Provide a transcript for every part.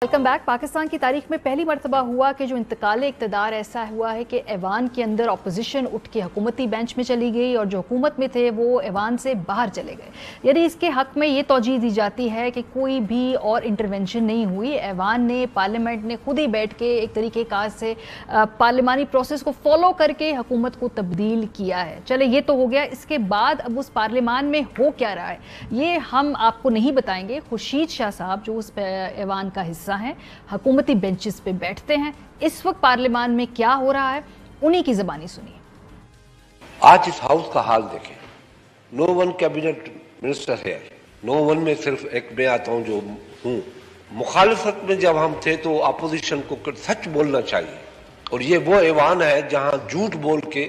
Welcome back. Pakistan की तारीख में पहली मरतबा हुआ कि जो इंतकाल इक़्तिदार ऐसा हुआ है कि ऐवान के अंदर अपोजिशन उठ के हुकूमती बेंच में चली गई और जो हुकूमत में थे वो ऐवान से बाहर चले गए। यानी इसके हक़ में ये तौजीह दी जाती है कि कोई भी और इंटरवेंशन नहीं हुई। ऐवान ने, पार्लियामेंट ने खुद ही बैठ के एक तरीके कार से पार्लिमानी प्रोसेस को फॉलो करके हुकूमत को तब्दील किया है। चले ये तो हो गया। इसके बाद अब उस पार्लियामान में हो क्या रहा है ये हम आपको नहीं बताएंगे। खुर्शीद शाह साहब जो उस ऐवान का हिस्सा हैं, हुकूमती बेंचेस पे बैठते हैं। इस वक्त पार्लियामान में क्या हो रहा है उन्हीं की ज़बानी सुनिए। आज इस हाउस का हाल देखें। नो वन कैबिनेट मिनिस्टर है, नो वन में सिर्फ एक मैं आता हूं जो हूं। मुखालिफत में जब हम थे तो अपोजिशन को सच बोलना चाहिए, और ये वो ऐवान है जहां झूठ बोल के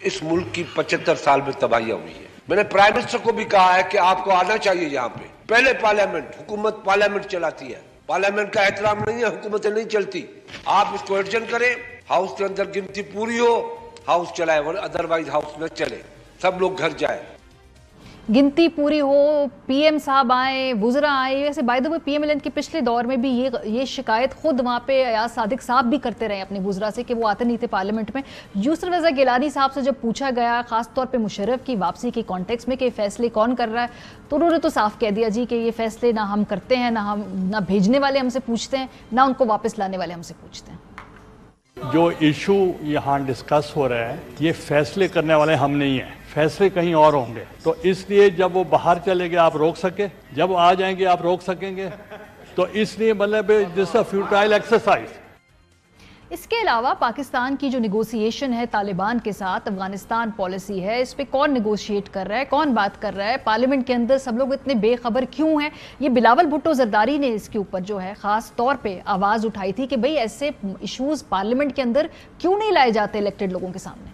इस मुल्क की 75 साल में तबाहियां हुई है। मैंने प्राइम मिनिस्टर को भी कहा है कि आपको आना चाहिए यहाँ पे। पहले पार्लियामेंट, हुकूमत पार्लियामेंट चलाती है, पार्लियामेंट का एहतराम नहीं है, हुकूमतें नहीं चलती। आप इसको एडजन करें, हाउस के अंदर गिनती पूरी हो, हाउस चलाए, अदरवाइज हाउस न चले, सब लोग घर जाए। गिनती पूरी हो, पीएम साहब आए, वुज़रा आए। वैसे बाय द वे पीएमएलएन के पिछले दौर में भी ये शिकायत खुद वहाँ पे अयाज सादिक साहब भी करते रहे अपने वुज़रा से कि वो आते नहीं थे पार्लियामेंट में। यूसुफ रज़ा गिलानी साहब से जब पूछा गया खास तौर पे मुशर्रफ की वापसी के कॉन्टेक्स्ट में कि फैसले कौन कर रहा है, तो उन्होंने तो साफ कह दिया जी कि ये फैसले ना हम करते हैं, ना भेजने वाले हमसे पूछते हैं, ना उनको वापस लाने वाले हमसे पूछते हैं। जो इशू यहाँ डिस्कस हो रहा है ये फैसले करने वाले हम नहीं हैं, फैसले कहीं और होंगे। तो इसलिए जब वो बाहर चले गए आप रोक सके, जब आ जाएंगे आप रोक सकेंगे, तो इसलिए मतलब दिस अ फ्यूटाइल एक्सरसाइज। इसके अलावा पाकिस्तान की जो निगोसिएशन है तालिबान के साथ, अफगानिस्तान पॉलिसी है, इस पे कौन निगोशिएट कर रहा है, कौन बात कर रहा है, पार्लियामेंट के अंदर सब लोग इतने बेखबर क्यों हैं। ये बिलावल भुट्टो जरदारी ने इसके ऊपर जो है ख़ास तौर पे आवाज़ उठाई थी कि भाई ऐसे इश्यूज़ पार्लियामेंट के अंदर क्यों नहीं लाए जाते इलेक्टेड लोगों के सामने।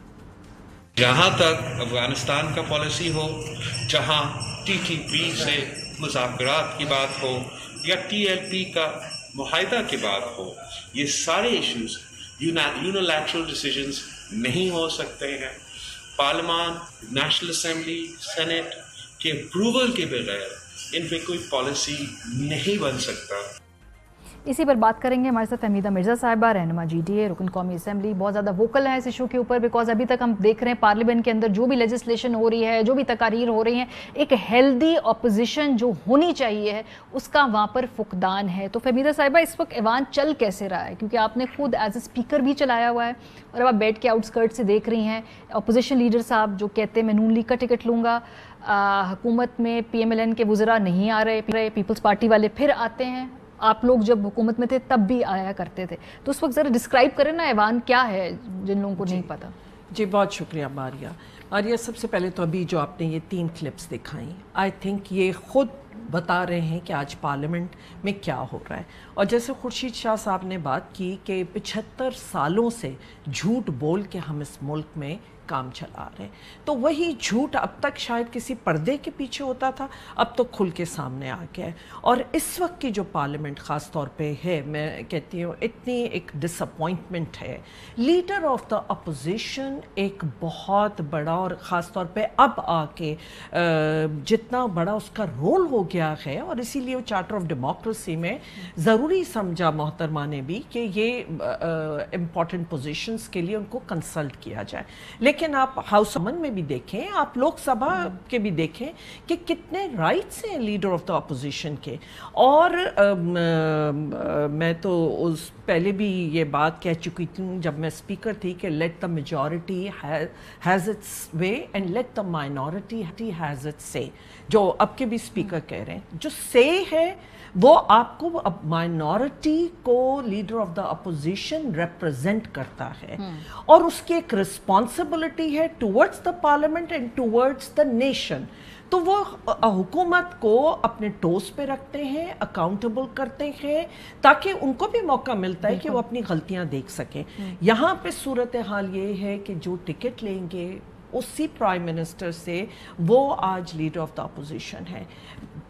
जहाँ तक अफगानिस्तान का पॉलिसी हो, जहाँ TTP से मुज़ाकरात की बात हो या TLP का मुआहदा की बात हो, ये सारे इश्यूज यूनिलैटरल डिसीजंस नहीं हो सकते हैं। पार्लियामान, नेशनल असेंबली, सेनेट के अप्रूवल के बगैर इन पे कोई पॉलिसी नहीं बन सकता। इसी पर बात करेंगे। हमारे साथ फहमीदा मिर्ज़ा साहिबा, रहनुमा GDA, रुकन कौमी असेंबली, बहुत ज़्यादा वोकल है इस इशू के ऊपर, बिकॉज अभी तक हम देख रहे हैं पार्लियामेंट के अंदर जो भी लेजिस्लेशन हो रही है, जो भी तकारीर हो रही हैं, एक हेल्दी अपोजिशन जो होनी चाहिए है उसका वहाँ पर फुकदान है। तो फहमीदा साहिबा, इस वक्त ऐवान चल कैसे रहा है, क्योंकि आपने खुद एज ए स्पीकर भी चलाया हुआ है और अब आप बैठ के आउटस्कर्ट से देख रही हैं अपोजिशन लीडर साहब जो कहते हैं मैं नून लीग का टिकट लूँगा, हुकूमत में PMLN के वुज़रा नहीं आ रहे, पीपल्स पार्टी वाले फिर आते हैं, आप लोग जब हुकूमत में थे तब भी आया करते थे। तो उस वक्त ज़रा डिस्क्राइब करें ना ऐवान क्या है जिन लोगों को नहीं पता। जी बहुत शुक्रिया मारिया। सबसे पहले तो अभी जो आपने ये 3 क्लिप्स दिखाई, आई थिंक ये खुद बता रहे हैं कि आज पार्लियामेंट में क्या हो रहा है। और जैसे खुर्शीद शाह साहब ने बात की कि 75 सालों से झूठ बोल के हम इस मुल्क में काम चला रहे हैं, तो वही झूठ अब तक शायद किसी पर्दे के पीछे होता था, अब तो खुल के सामने आ गया है। और इस वक्त की जो पार्लियामेंट ख़ास तौर पे है, मैं कहती हूँ इतनी एक डिसअपॉइंटमेंट है। लीडर ऑफ द अपोजिशन एक बहुत बड़ा, और ख़ास तौर पे अब आके जितना बड़ा उसका रोल हो गया है, और इसीलिए वो चार्टर ऑफ डेमोक्रेसी में ज़रूरी समझा मोहतरमा ने भी कि ये इम्पॉर्टेंट पोजीशंस के लिए उनको कंसल्ट किया जाए। लेकिन आप हाउस अमन में भी देखें, आप लोकसभा के भी देखें कि कितने राइट्स हैं लीडर ऑफ द अपोजिशन के। और मैं तो उस पहले भी ये बात कह चुकी थी जब मैं स्पीकर थी कि let the majority has its way and let the minority has its से। जो अब के भी स्पीकर कह रहे हैं, जो से है वो आपको अब माइनॉरिटी को leader of the opposition represent करता है, और उसकी एक रिस्पॉन्सिबिलिटी है towards the parliament and towards the nation. तो वो हुकूमत को अपने टोस पे रखते हैं, अकाउंटेबल करते हैं, ताकि उनको भी मौका मिलता है कि वो अपनी गलतियां देख सकें। यहाँ पे सूरत हाल ये है कि जो टिकट लेंगे उसी प्राइम मिनिस्टर से, वो आज लीडर ऑफ द अपोजिशन है।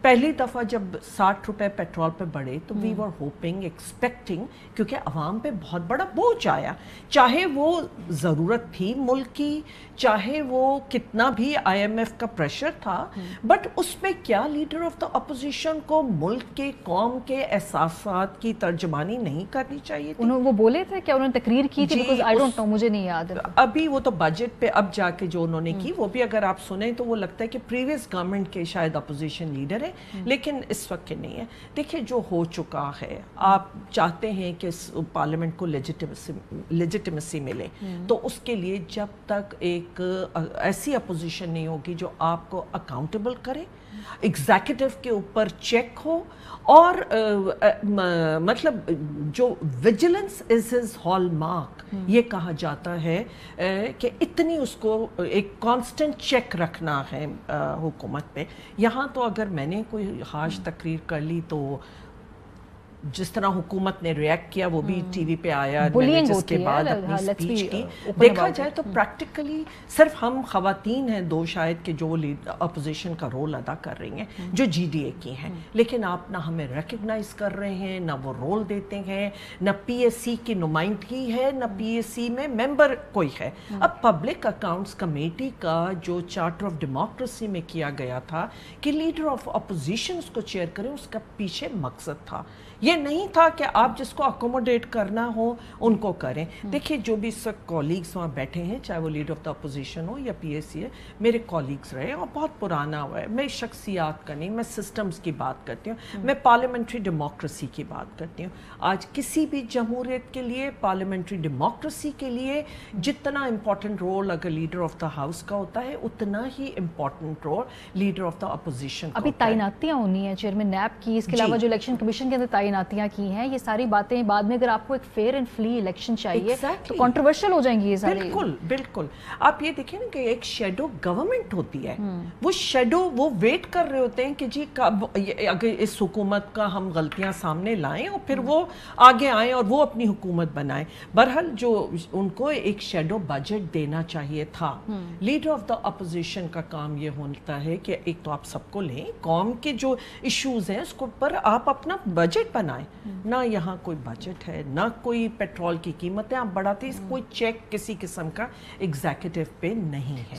पहली दफ़ा जब 60 रुपए पेट्रोल पे बढ़े तो वी वर होपिंग एक्सपेक्टिंग, क्योंकि अवाम पे बहुत बड़ा बोझ आया, चाहे वो ज़रूरत थी मुल्क की, चाहे वो कितना भी IMF का प्रेशर था, बट उसमें क्या लीडर ऑफ द अपोजिशन को मुल्क के कौम के एहसासात की तर्जमानी नहीं करनी चाहिए थी? वो बोले थे क्या, उन्होंने तकरीर की थी? बिकॉज़ आई डोंट नो, मुझे नहीं याद है। अभी वो तो बजट पे अब जाके जो उन्होंने की, वो भी अगर आप सुने तो वो लगता है कि प्रीवियस गवर्नमेंट के शायद अपोजिशन लीडर है, लेकिन इस वक्त के नहीं है। देखिए जो हो चुका है, आप चाहते हैं कि पार्लियामेंट को लेजिटिमेसी मिले, तो उसके लिए जब तक एक ऐसी अपोजिशन नहीं होगी जो आपको अकाउंटेबल करे, एग्जीक्यूटिव के ऊपर चेक हो, और मतलब जो विजिलेंस इज हिज हॉलमार्क, ये कहा जाता है कि इतनी उसको एक कांस्टेंट चेक रखना है हुकूमत पे। यहाँ तो अगर मैंने कोई हाश तकरीर कर ली तो जिस तरह हुकूमत ने रिएक्ट किया वो भी टीवी पे आया, मैंने जिसके बाद अपनी स्पीच की, देखा जाए तो प्रैक्टिकली सिर्फ हम खवातीन हैं दो शायद कि जो अपोजिशन का रोल अदा कर रही हैं, जो GDA की हैं, लेकिन आप ना हमें रिकग्नाइज कर रहे हैं, ना वो रोल देते हैं, ना PSC की नुमाइंदगी है, ना PSC में मेंबर कोई है। अब पब्लिक अकाउंट्स कमेटी का जो चार्टर ऑफ डेमोक्रेसी में किया गया था कि लीडर ऑफ अपोजिशन उसको चेयर करें, उसका पीछे मकसद था, ये नहीं था कि आप जिसको अकोमोडेट करना हो उनको करें। देखिए जो भी सब कॉलीग्स वहाँ बैठे हैं, चाहे वो लीडर ऑफ द अपोजिशन हो या PSC है, मेरे कॉलीग्स रहे और बहुत पुराना हुआ है। मैं शख्सियात का नहीं, मैं सिस्टम्स की बात करती हूँ, मैं पार्लियामेंट्री डेमोक्रेसी की बात करती हूँ। आज किसी भी जमहूरियत के लिए, पार्लियामेंट्री डेमोक्रेसी के लिए जितना इम्पोर्टेंट रोल अगर लीडर ऑफ द हाउस का होता है, उतना ही important role leader of the opposition. अभी तैनातियाँ होनी है चेयरमैन नैब की, इसके अलावा जो इलेक्शन कमीशन के अंदर तैनातियां की हैं, ये सारी बातें बाद में अगर आपको एक फेयर एंड फ्री इलेक्शन चाहिए तो कंट्रोवर्शियल हो जाएंगी ये सारी। बिल्कुल बिल्कुल। आप ये देखिए ना कि एक शेडो गवर्नमेंट होती है, वो शेडो वो वेट कर रहे होते हैं कि जी कब अगर इस हुकूमत का हम गलतियां सामने लाएं और फिर वो आगे आएं और वो अपनी हुकूमत बनाएं। बहरहाल जो उनको एक शेडो बजट देना चाहिए था। लीडर ऑफ द अपोजिशन का काम ये होता है कि एक तो आप सबको लें, कौम के जो इश्यूज हैं उसको पर आप अपना बजट बनाएं। ना यहाँ कोई बजट है, ना कोई पेट्रोल की कीमतें आप बढ़ाते, कोई चेक किसी किस्म का एग्जीक्यूटिव पे नहीं है।